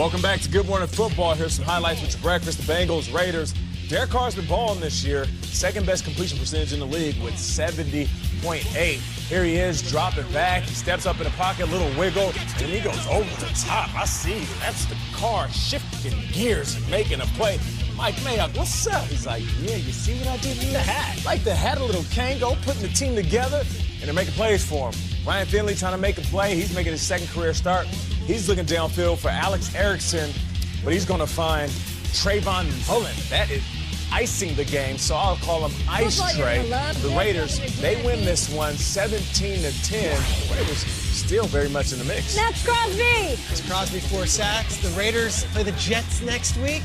Welcome back to Good Morning Football. Here's some highlights with your breakfast. The Bengals, Raiders. Derek Carr's been balling this year. Second best completion percentage in the league with 70.8. Here he is, dropping back. He steps up in the pocket, a little wiggle, and he goes over the top. I see. That's the car shifting gears and making a play. Mike Mayock, what's up? He's like, yeah, you see what I did with the hat? Like the hat, a little Kango, putting the team together, and they're making plays for him. Ryan Finley trying to make a play. He's making his second career start. He's looking downfield for Alex Erickson, but he's going to find Trayvon Mullen. That is icing the game, so I'll call him Ice Tray. The Raiders, they win this one 17-10. Raiders still very much in the mix. That's Crosby. It's Crosby 4 sacks. The Raiders play the Jets next week.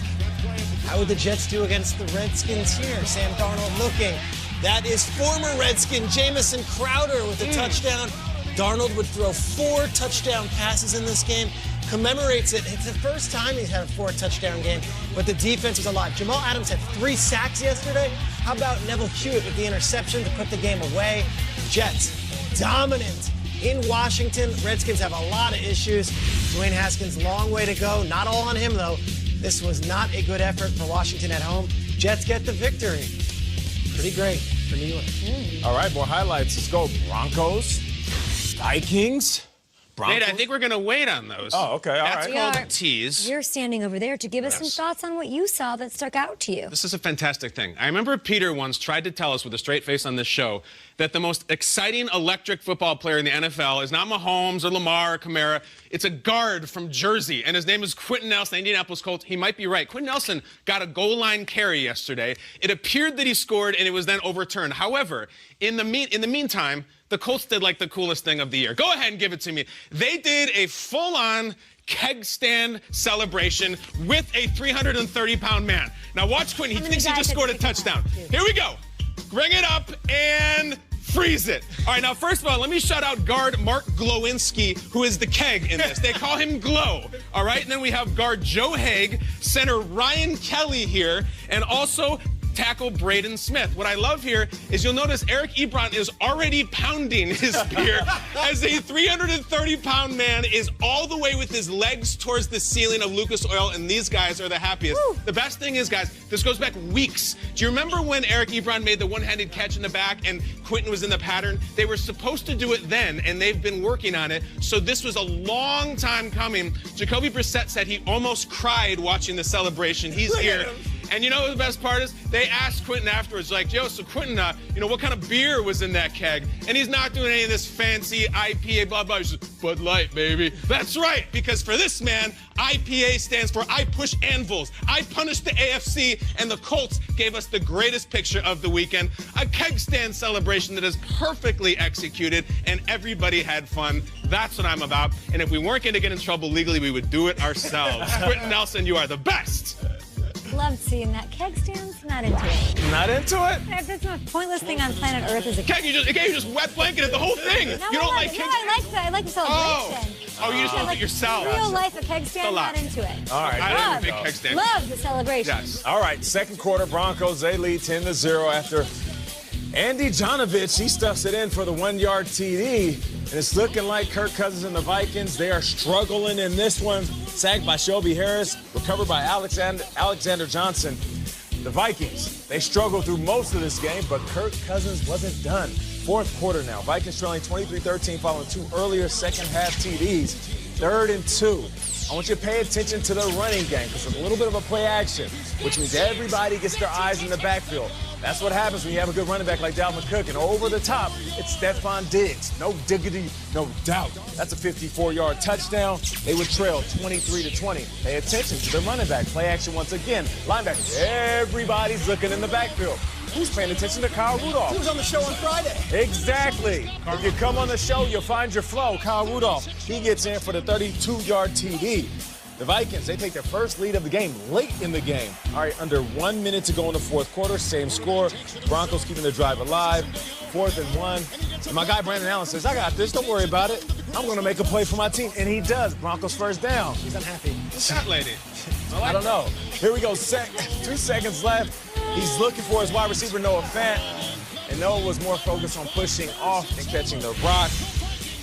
How would the Jets do against the Redskins here? Sam Darnold looking. That is former Redskin Jamison Crowder with a touchdown. Darnold would throw 4 touchdown passes in this game. Commemorates it. It's the first time he's had a 4-touchdown game, but the defense was alive. Jamal Adams had 3 sacks yesterday. How about Neville Hewitt with the interception to put the game away? Jets, dominant in Washington. Redskins have a lot of issues. Dwayne Haskins, long way to go. Not all on him, though. This was not a good effort for Washington at home. Jets get the victory. Pretty great for New York. All right, more highlights. Let's go. Broncos, Vikings. Broncos? Nate, I think we're going to wait on those. Oh, okay, all That's right. called a tease. You're standing over there to give us some thoughts on what you saw that stuck out to you. This is a fantastic thing. I remember Peter once tried to tell us with a straight face on this show that the most exciting electric football player in the NFL is not Mahomes or Lamar or Kamara. It's a guard from Jersey, and his name is Quention Nelson, Indianapolis Colts. He might be right. Quention Nelson got a goal line carry yesterday. It appeared that he scored, and it was then overturned. However, in the meantime, the Colts did like the coolest thing of the year. Go ahead and give it to me. They did a full-on keg stand celebration with a 330-pound man. Now watch Quentin. He thinks he just scored a touchdown. Here we go. Bring it up and freeze it. All right, now, first of all, let me shout out guard Mark Glowinski, who is the keg in this. They call him Glow. All right, and then we have guard Joe Haig, center Ryan Kelly here, and also tackle Braden Smith. What I love here is you'll notice Eric Ebron is already pounding his spear as a 330-pound man is all the way with his legs towards the ceiling of Lucas Oil, and these guys are the happiest. Woo. The best thing is, guys, this goes back weeks. Do you remember when Eric Ebron made the one-handed catch in the back and Quentin was in the pattern? They were supposed to do it then, and they've been working on it, so this was a long time coming. Jacoby Brissett said he almost cried watching the celebration. He's here. And you know what the best part is? They asked Quentin afterwards, like, yo, so Quentin, what kind of beer was in that keg? And he's not doing any of this fancy IPA, blah, blah. He's just, Bud Light, baby. That's right, because for this man, IPA stands for I push anvils. I punish the AFC, and the Colts gave us the greatest picture of the weekend. A keg stand celebration that is perfectly executed, and everybody had fun. That's what I'm about. And if we weren't going to get in trouble legally, we would do it ourselves. Quentin Nelson, you are the best. Loved seeing that. Keg stands, not into it. Not into it? That's the most pointless thing on planet Earth is a keg. You just wet blanketed the whole thing. No, you don't like keg? No, I like the celebration. Oh, you just love it yourself. In real life, a keg stand, not into it. All right. I'm a big keg stand. Love the celebration. Yes. All right, second quarter, Broncos, they lead 10-0 after Andy Jonovich, he stuffs it in for the 1-yard TD. And it's looking like Kirk Cousins and the Vikings, they are struggling in this one. Sacked by Shelby Harris, recovered by Alexander Johnson. The Vikings, they struggled through most of this game, but Kirk Cousins wasn't done. Fourth quarter now. Vikings trailing 23-13 following 2 earlier second-half TDs. 3rd and 2. I want you to pay attention to the running game because it's a little bit of a play action, which means everybody gets their eyes in the backfield. That's what happens when you have a good running back like Dalvin Cook. And over the top, it's Stephon Diggs. No diggity, no doubt. That's a 54-yard touchdown. They would trail 23-20. Pay attention to their running back. Play action once again. Linebackers, everybody's looking in the backfield. Who's paying attention to Kyle Rudolph? He was on the show on Friday. Exactly. If you come on the show, you'll find your flow. Kyle Rudolph, he gets in for the 32-yard TD. The Vikings, they take their first lead of the game late in the game. All right, under 1 minute to go in the fourth quarter, same score. Broncos keeping their drive alive. 4th and 1. And my guy Brandon Allen says, I got this. Don't worry about it. I'm going to make a play for my team. And he does. Broncos first down. He's unhappy. What's that lady? I don't know. Here we go. 2 seconds left. He's looking for his wide receiver, Noah Fant. And Noah was more focused on pushing off and catching the rock.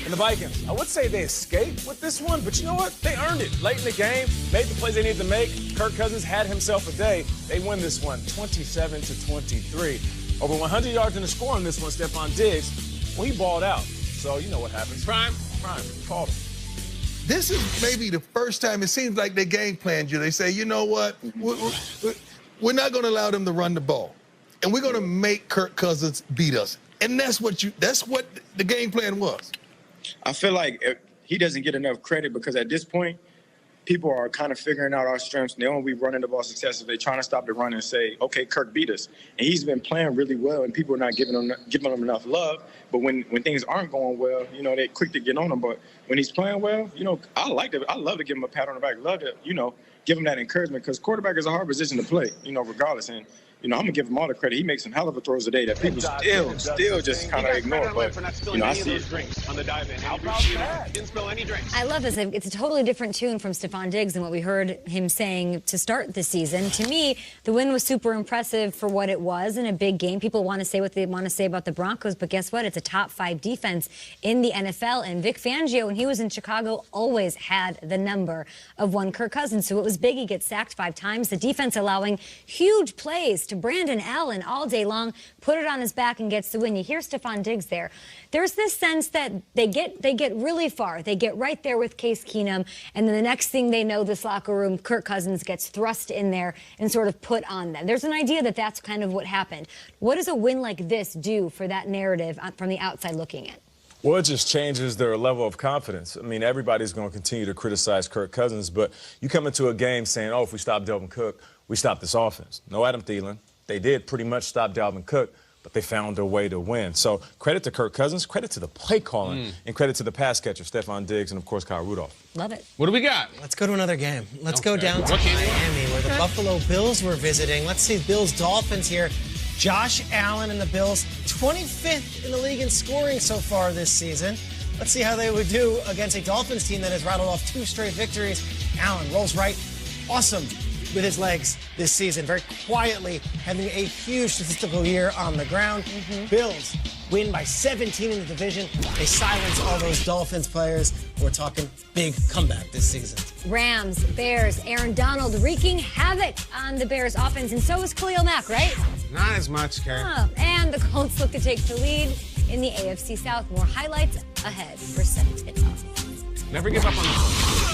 And And the Vikings, I would say they escaped with this one, but you know what? They earned it. Late in the game, made the plays they needed to make. Kirk Cousins had himself a day. They win this one, 27-23. Over 100 yards in the score on this one, Stephon Diggs, well, he balled out. So you know what happens. Prime, called him. This is maybe the first time it seems like they game planned you. They say, you know what? We're not going to allow them to run the ball. And we're going to make Kirk Cousins beat us. And that's what the game plan was. I feel like he doesn't get enough credit because at this point, people are kind of figuring out our strengths. They won't be running the ball successfully. They're trying to stop the run and say, okay, Kirk beat us. And he's been playing really well, and people are not giving him enough love. But when things aren't going well, you know, they're quick to get on him. But when he's playing well, you know, I love to give him a pat on the back. Love to, you know, give him that encouragement because quarterback is a hard position to play, you know, regardless. And you know, I'm going to give him all the credit. He makes some hell of a throws today that people still just kind of ignore. But, you know, I see it. I love this. It's a totally different tune from Stephon Diggs than what we heard him saying to start the season. To me, the win was super impressive for what it was in a big game. People want to say what they want to say about the Broncos, but guess what? It's a top 5 defense in the NFL. And Vic Fangio, when he was in Chicago, always had the number of one Kirk Cousins. So it was big. He gets sacked 5 times. The defense allowing huge plays to Brandon Allen all day long, put it on his back and gets the win. You hear Stephon Diggs there. There's this sense that they get really far. They get right there with Case Keenum, and then the next thing they know, this locker room, Kirk Cousins gets thrust in there and sort of put on them. There's an idea that that's kind of what happened. What does a win like this do for that narrative from the outside looking in? Well, it just changes their level of confidence. I mean, everybody's going to continue to criticize Kirk Cousins, but you come into a game saying, oh, if we stop Dalvin Cook, we stop this offense. No Adam Thielen. They did pretty much stop Dalvin Cook, but they found a way to win. So credit to Kirk Cousins, credit to the play calling, and credit to the pass catcher, Stephon Diggs, and, of course, Kyle Rudolph. Love it. What do we got? Let's go to another game. Let's go down to Miami, where the Buffalo Bills were visiting. Let's see Bills-Dolphins here. Josh Allen and the Bills, 25th in the league in scoring so far this season. Let's see how they would do against a Dolphins team that has rattled off 2 straight victories. Allen rolls right. Awesome with his legs this season, very quietly having a huge statistical year on the ground. Bills win by 17 in the division. They silence all those Dolphins players. We're talking big comeback this season. Rams, Bears, Aaron Donald wreaking havoc on the Bears offense, and so is Khalil Mack, right? Not as much, Karen. And the Colts look to take the lead in the AFC South. More highlights ahead for 7 It's off. Never give up on the